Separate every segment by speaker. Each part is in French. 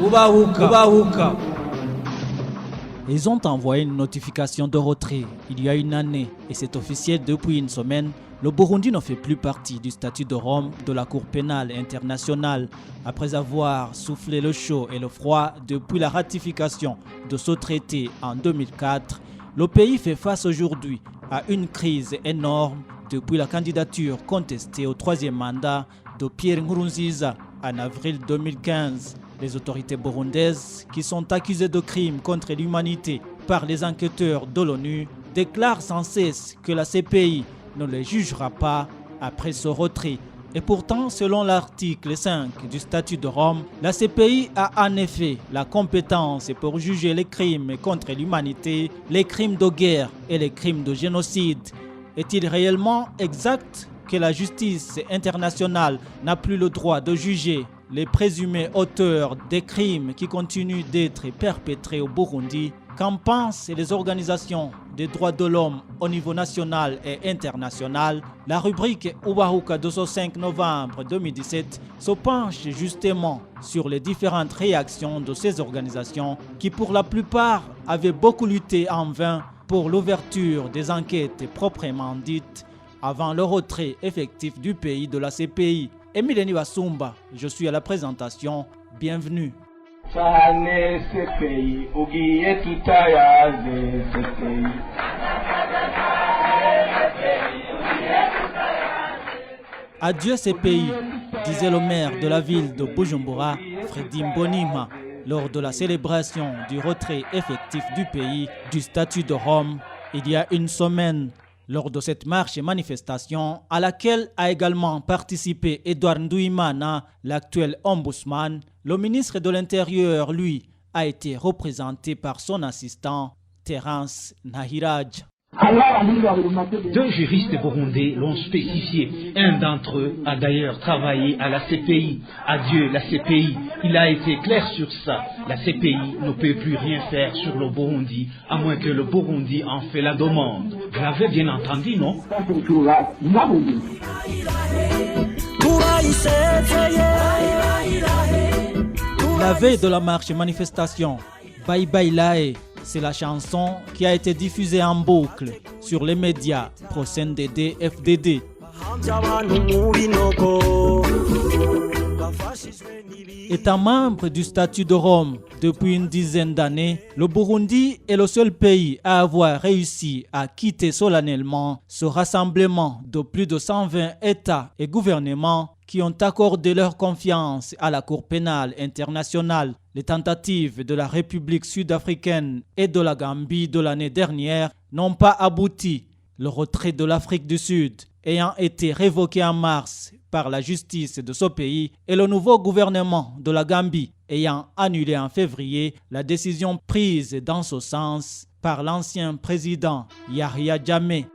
Speaker 1: Ubahuka. Ils ont envoyé une notification de retrait il y a une année et c'est officiel depuis une semaine. Le Burundi ne fait plus partie du statut de Rome de la Cour pénale internationale après avoir soufflé le chaud et le froid depuis la ratification de ce traité en 2004. Le pays fait face aujourd'hui à une crise énorme depuis la candidature contestée au troisième mandat de Pierre Nkurunziza en avril 2015. Les autorités burundaises, qui sont accusées de crimes contre l'humanité par les enquêteurs de l'ONU, déclarent sans cesse que la CPI ne les jugera pas après ce retrait. Et pourtant, selon l'article 5 du statut de Rome, la CPI a en effet la compétence pour juger les crimes contre l'humanité, les crimes de guerre et les crimes de génocide. Est-il réellement exact que la justice internationale n'a plus le droit de juger les présumés auteurs des crimes qui continuent d'être perpétrés au Burundi? Qu'en pensent les organisations des droits de l'homme au niveau national et international? La rubrique Ubahuka de ce 5 novembre 2017 se penche justement sur les différentes réactions de ces organisations qui pour la plupart avaient beaucoup lutté en vain pour l'ouverture des enquêtes proprement dites avant le retrait effectif du pays de la CPI. Emileni Wasumba, je suis à la présentation. Bienvenue. Adieu CPI, disait le maire de la ville de Bujumbura, Fredy Mbonimpa, lors de la célébration du retrait effectif du pays du statut de Rome il y a une semaine. Lors de cette marche et manifestation, à laquelle a également participé Edouard Nduimana, l'actuel ombudsman, le ministre de l'Intérieur, lui, a été représenté par son assistant, Terence Nahiraj.
Speaker 2: Deux juristes burundais l'ont spécifié. Un d'entre eux a d'ailleurs travaillé à la CPI. Adieu la CPI. Il a été clair sur ça. La CPI ne peut plus rien faire sur le Burundi, à moins que le Burundi en fait la demande. Vous l'avez bien entendu, non?
Speaker 1: La veille de la marche et manifestation, Bye Bye Lae, c'est la chanson qui a été diffusée en boucle sur les médias pro-CNDD FDD. Étant membre du statut de Rome depuis une dizaine d'années, le Burundi est le seul pays à avoir réussi à quitter solennellement ce rassemblement de plus de 120 États et gouvernements qui ont accordé leur confiance à la Cour pénale internationale. Les tentatives de la République sud-africaine et de la Gambie de l'année dernière n'ont pas abouti. Le retrait de l'Afrique du Sud ayant été révoqué en mars par la justice de ce pays et le nouveau gouvernement de la Gambie ayant annulé en février la décision prise dans ce sens par l'ancien président Yahya Jammeh.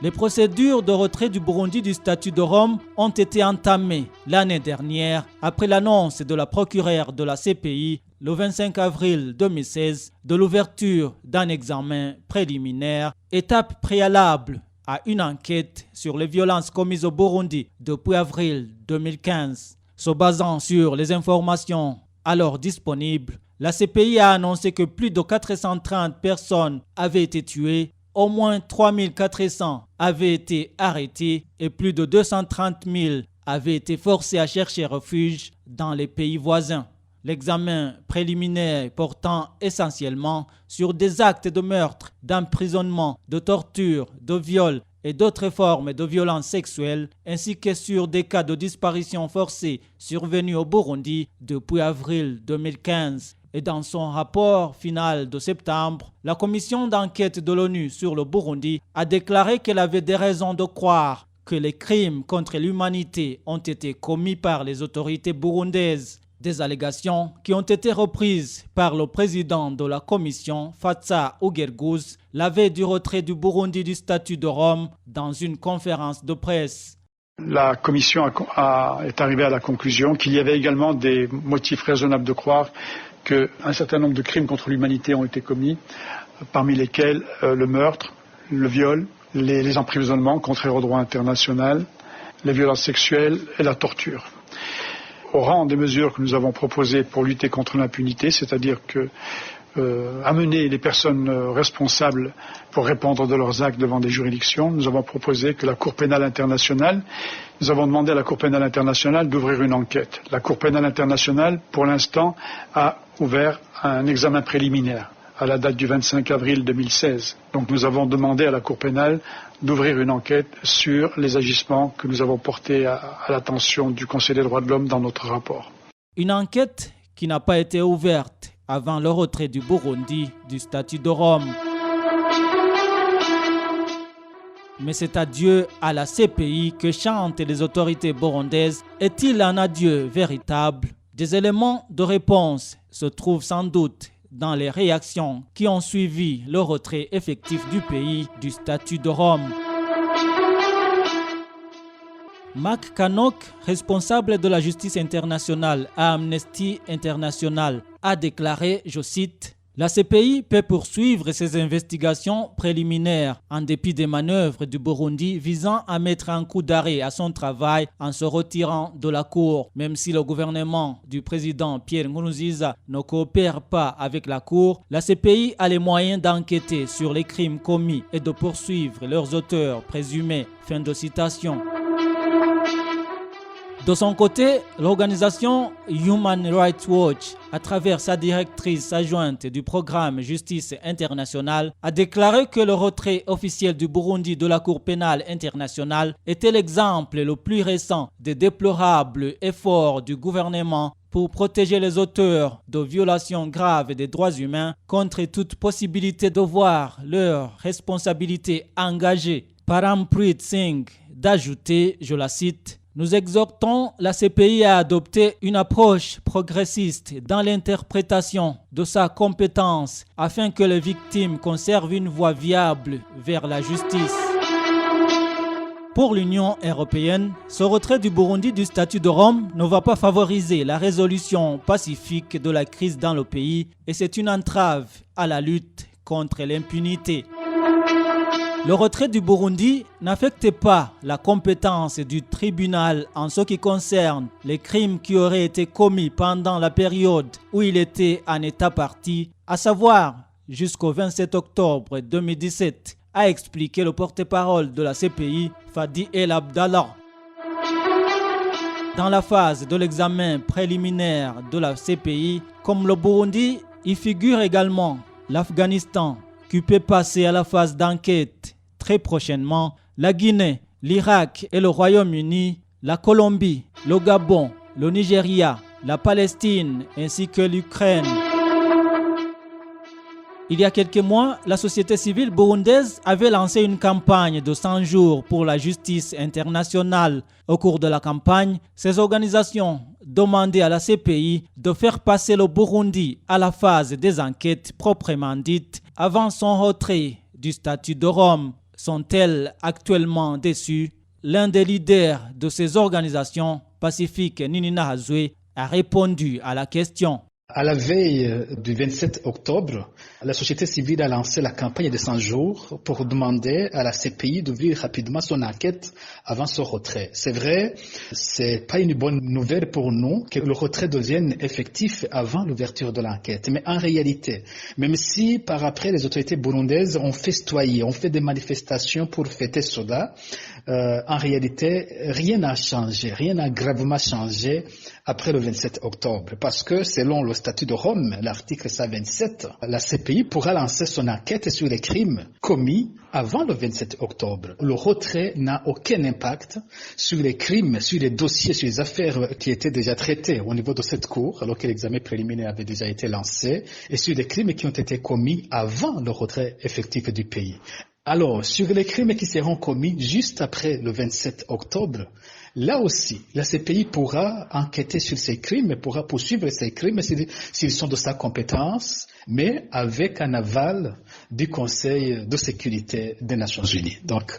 Speaker 1: Les procédures de retrait du Burundi du statut de Rome ont été entamées l'année dernière après l'annonce de la procureure de la CPI le 25 avril 2016 de l'ouverture d'un examen préliminaire, étape préalable à une enquête sur les violences commises au Burundi depuis avril 2015. Se basant sur les informations alors disponibles, la CPI a annoncé que plus de 430 personnes avaient été tuées, au moins 3400 avaient été arrêtés et plus de 230 000 avaient été forcés à chercher refuge dans les pays voisins. L'examen préliminaire portant essentiellement sur des actes de meurtre, d'emprisonnement, de torture, de viol et d'autres formes de violences sexuelles, ainsi que sur des cas de disparition forcée survenus au Burundi depuis avril 2015. Et dans son rapport final de septembre, la commission d'enquête de l'ONU sur le Burundi a déclaré qu'elle avait des raisons de croire que les crimes contre l'humanité ont été commis par les autorités burundaises. Des allégations qui ont été reprises par le président de la commission, Fatsa Ugerguz, la veille du retrait du Burundi du statut de Rome dans une conférence de presse.
Speaker 3: La commission est arrivée à la conclusion qu'il y avait également des motifs raisonnables de croire qu'un certain nombre de crimes contre l'humanité ont été commis, parmi lesquels le meurtre, le viol, les emprisonnements contraires au droit international, les violences sexuelles et la torture. Au rang des mesures que nous avons proposées pour lutter contre l'impunité, c'est-à-dire que amener les personnes responsables pour répondre de leurs actes devant des juridictions, nous avons proposé que la Cour pénale internationale, nous avons demandé à la Cour pénale internationale d'ouvrir une enquête. La Cour pénale internationale, pour l'instant, a ouvert un examen préliminaire à la date du 25 avril 2016. Donc nous avons demandé à la Cour pénale d'ouvrir une enquête sur les agissements que nous avons portés à l'attention du Conseil des droits de l'homme dans notre rapport.
Speaker 1: Une enquête qui n'a pas été ouverte avant le retrait du Burundi du statut de Rome. Mais cet adieu à la CPI que chantent les autorités burundaises est-il un adieu véritable? Des éléments de réponse se trouvent sans doute dans les réactions qui ont suivi le retrait effectif du pays du statut de Rome. Mark Kanok, responsable de la justice internationale à Amnesty International, a déclaré, je cite, « La CPI peut poursuivre ses investigations préliminaires en dépit des manœuvres du Burundi visant à mettre un coup d'arrêt à son travail en se retirant de la Cour. Même si le gouvernement du président Pierre Nkurunziza ne coopère pas avec la Cour, la CPI a les moyens d'enquêter sur les crimes commis et de poursuivre leurs auteurs présumés. » Fin de citation. De son côté, l'organisation Human Rights Watch, à travers sa directrice adjointe du programme Justice internationale, a déclaré que le retrait officiel du Burundi de la Cour pénale internationale était l'exemple le plus récent des déplorables efforts du gouvernement pour protéger les auteurs de violations graves des droits humains contre toute possibilité de voir leurs responsabilités engagées. Parampreet Singh d'ajouter, je la cite, « Nous exhortons la CPI à adopter une approche progressiste dans l'interprétation de sa compétence afin que les victimes conservent une voie viable vers la justice. » Pour l'Union européenne, ce retrait du Burundi du statut de Rome ne va pas favoriser la résolution pacifique de la crise dans le pays et c'est une entrave à la lutte contre l'impunité. Le retrait du Burundi n'affecte pas la compétence du tribunal en ce qui concerne les crimes qui auraient été commis pendant la période où il était en état partie, à savoir jusqu'au 27 octobre 2017, a expliqué le porte-parole de la CPI, Fadi El Abdallah. Dans la phase de l'examen préliminaire de la CPI, comme le Burundi, y figure également l'Afghanistan, qui peut passer à la phase d'enquête très prochainement, la Guinée, l'Irak et le Royaume-Uni, la Colombie, le Gabon, le Nigeria, la Palestine ainsi que l'Ukraine. Il y a quelques mois, la société civile burundaise avait lancé une campagne de 100 jours pour la justice internationale. Au cours de la campagne, ces organisations demandaient à la CPI de faire passer le Burundi à la phase des enquêtes proprement dites avant son retrait du statut de Rome. Sont-elles actuellement déçues? L'un des leaders de ces organisations, Pacifique Nininahazoe, a répondu à la question.
Speaker 4: À la veille du 27 octobre, la société civile a lancé la campagne de 100 jours pour demander à la CPI d'ouvrir rapidement son enquête avant son retrait. C'est vrai, c'est pas une bonne nouvelle pour nous que le retrait devienne effectif avant l'ouverture de l'enquête. Mais en réalité, même si par après les autorités burundaises ont festoyé, ont fait des manifestations pour fêter cela, en réalité, rien n'a changé, rien n'a gravement changé après le 27 octobre. Parce que selon le statut de Rome, l'article 127, la CPI pourra lancer son enquête sur les crimes commis avant le 27 octobre. Le retrait n'a aucun impact sur les crimes, sur les dossiers, sur les affaires qui étaient déjà traitées au niveau de cette cour, alors que l'examen préliminaire avait déjà été lancé, et sur les crimes qui ont été commis avant le retrait effectif du pays. Alors, sur les crimes qui seront commis juste après le 27 octobre, là aussi, la CPI pourra enquêter sur ces crimes, pourra poursuivre ces crimes s'ils sont de sa compétence, mais avec un aval du Conseil de sécurité des Nations Unies. Donc,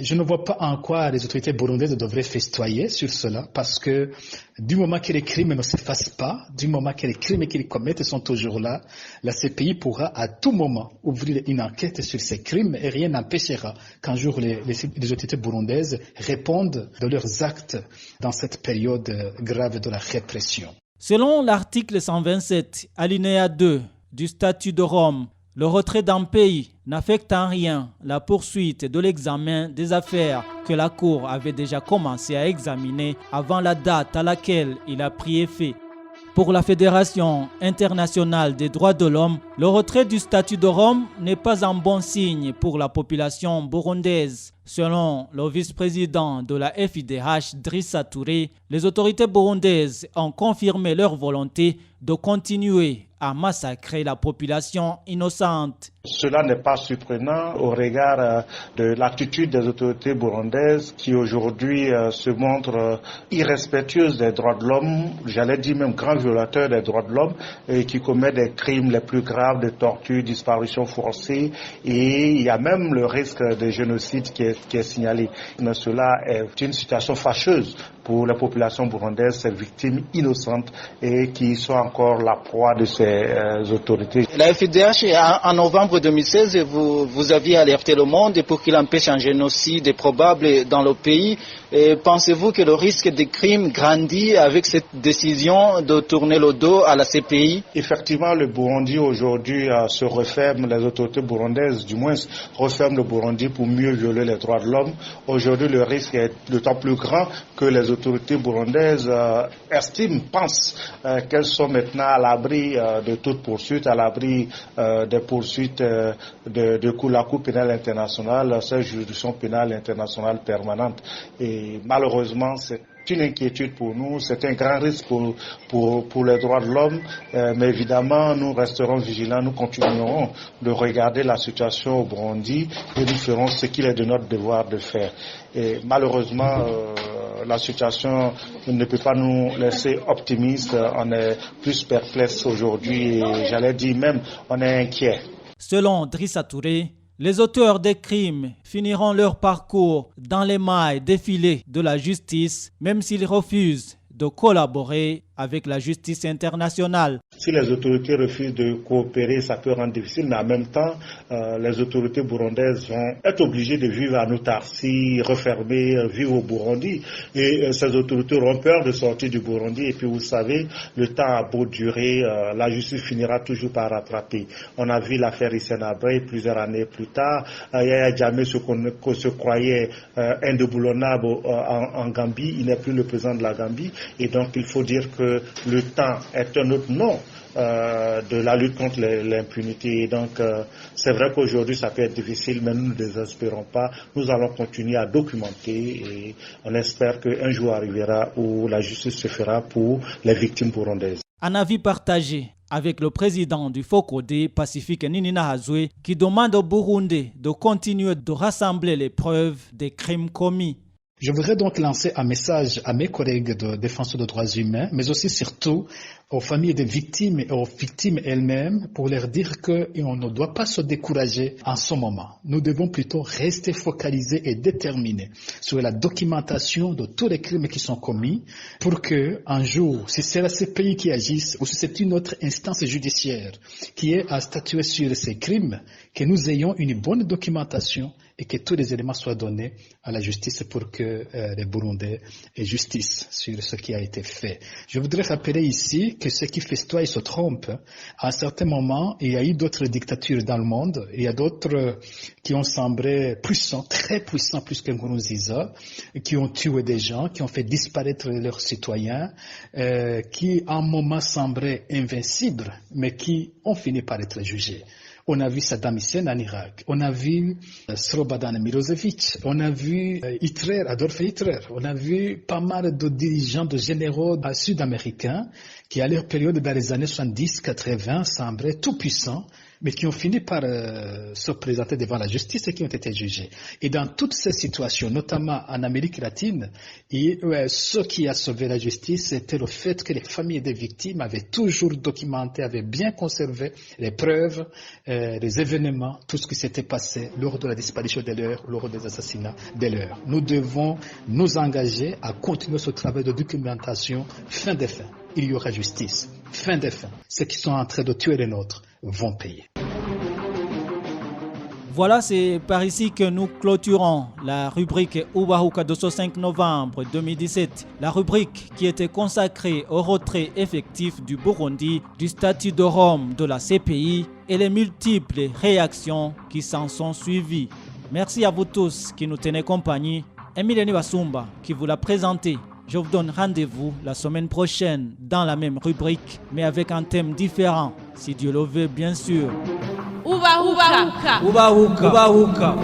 Speaker 4: je ne vois pas en quoi les autorités burundaises devraient festoyer sur cela, parce que du moment que les crimes ne s'effacent pas, du moment que les crimes qu'ils commettent sont toujours là, la CPI pourra à tout moment ouvrir une enquête sur ces crimes et rien n'empêchera qu'un jour les autorités burundaises répondent de leurs actes dans cette période grave de la répression.
Speaker 1: Selon l'article 127, alinéa 2 du statut de Rome, le retrait d'un pays n'affecte en rien la poursuite de l'examen des affaires que la Cour avait déjà commencé à examiner avant la date à laquelle il a pris effet. Pour la Fédération internationale des droits de l'homme, le retrait du statut de Rome n'est pas un bon signe pour la population burundaise. Selon le vice-président de la FIDH, Drissa Touré, les autorités burundaises ont confirmé leur volonté de continuer à massacrer la population innocente.
Speaker 5: Cela n'est pas surprenant au regard de l'attitude des autorités burundaises qui aujourd'hui se montrent irrespectueuses des droits de l'homme, j'allais dire même grands violateurs des droits de l'homme, et qui commettent des crimes les plus graves de torture, disparition forcée, et il y a même le risque de génocide qui est signalé. Mais cela est une situation fâcheuse pour la population burundaise, ces victimes innocentes et qui sont encore la proie de ces autorités.
Speaker 6: La FIDH, en novembre 2016, vous aviez alerté le monde pour qu'il empêche un génocide probable dans le pays. Pensez-vous que le risque de crime grandit avec cette décision de tourner le dos à la CPI?
Speaker 5: Effectivement, le Burundi aujourd'hui se referme, les autorités burundaises du moins referment le Burundi pour mieux violer les droits de l'homme. Aujourd'hui, le risque est d'autant plus grand que les autorités burundaises pensent qu'elles sont maintenant à l'abri de toute poursuite, à l'abri des poursuites de la Cour pénale internationale, cette juridiction pénale internationale permanente. Et malheureusement, c'est une inquiétude pour nous, c'est un grand risque pour les droits de l'homme, mais évidemment, nous resterons vigilants, nous continuerons de regarder la situation au Burundi et nous ferons ce qu'il est de notre devoir de faire. Et malheureusement, la situation ne peut pas nous laisser optimistes, on est plus perplexes aujourd'hui et j'allais dire même, on est inquiets.
Speaker 1: Selon Drissa Touré, les auteurs des crimes finiront leur parcours dans les mailles défilées de la justice, même s'ils refusent de collaborer avec la justice internationale.
Speaker 5: Si les autorités refusent de coopérer, ça peut rendre difficile, mais en même temps, les autorités burundaises vont être obligées de vivre en autarcie, refermées, vivre au Burundi. Et ces autorités auront peur de sortir du Burundi. Et puis vous savez, le temps a beau durer, la justice finira toujours par rattraper. On a vu l'affaire Hissène Habré plusieurs années plus tard. Yaya Jammeh, ce qu'on se croyait indéboulonnable en Gambie, il n'est plus le président de la Gambie. Et donc il faut dire que le temps est un autre nom de la lutte contre l'impunité. Donc c'est vrai qu'aujourd'hui ça peut être difficile, mais nous ne désespérons pas. Nous allons continuer à documenter et on espère qu'un jour arrivera où la justice se fera pour les victimes burundaises.
Speaker 1: Un avis partagé avec le président du FOCODE, Pacifique Nininahazoe, qui demande au Burundi de continuer de rassembler les preuves des crimes commis.
Speaker 4: Je voudrais donc lancer un message à mes collègues de défenseurs des droits humains, mais aussi surtout aux familles des victimes et aux victimes elles-mêmes pour leur dire qu'on ne doit pas se décourager en ce moment. Nous devons plutôt rester focalisés et déterminés sur la documentation de tous les crimes qui sont commis pour que, un jour, si c'est la CPI qui agisse ou si c'est une autre instance judiciaire qui est à statuer sur ces crimes, que nous ayons une bonne documentation et que tous les éléments soient donnés à la justice pour que les Burundais aient justice sur ce qui a été fait. Je voudrais rappeler ici que ceux qui festoient se trompent. À un certain moment, il y a eu d'autres dictatures dans le monde. Il y a d'autres qui ont semblé puissants, très puissants, plus que Nkurunziza, qui ont tué des gens, qui ont fait disparaître leurs citoyens, qui à un moment semblaient invincibles, mais qui ont fini par être jugés. On a vu Saddam Hussein en Irak, on a vu Slobodan Milosevic, on a vu Adolf Hitler, on a vu pas mal de dirigeants, de généraux sud-américains qui à leur période dans les années 70-80 semblaient tout puissants, mais qui ont fini par se présenter devant la justice et qui ont été jugés. Et dans toutes ces situations, notamment en Amérique latine, ce qui a sauvé la justice, c'était le fait que les familles des victimes avaient toujours documenté, avaient bien conservé les preuves, les événements, tout ce qui s'était passé lors de la disparition de leurs, lors des assassinats de leurs. Nous devons nous engager à continuer ce travail de documentation. Fin des fins, il y aura justice. Fin des fins, ceux qui sont en train de tuer les nôtres vont payer.
Speaker 1: Voilà, c'est par ici que nous clôturons la rubrique Ubahuka de ce 5 novembre 2017. La rubrique qui était consacrée au retrait effectif du Burundi du statut de Rome de la CPI et les multiples réactions qui s'en sont suivies. Merci à vous tous qui nous tenez compagnie. Emile Niwasumba qui vous l'a présenté. Je vous donne rendez-vous la semaine prochaine dans la même rubrique, mais avec un thème différent, si Dieu le veut, bien sûr.
Speaker 7: Ubahuka.
Speaker 1: Ubahuka. Ubahuka.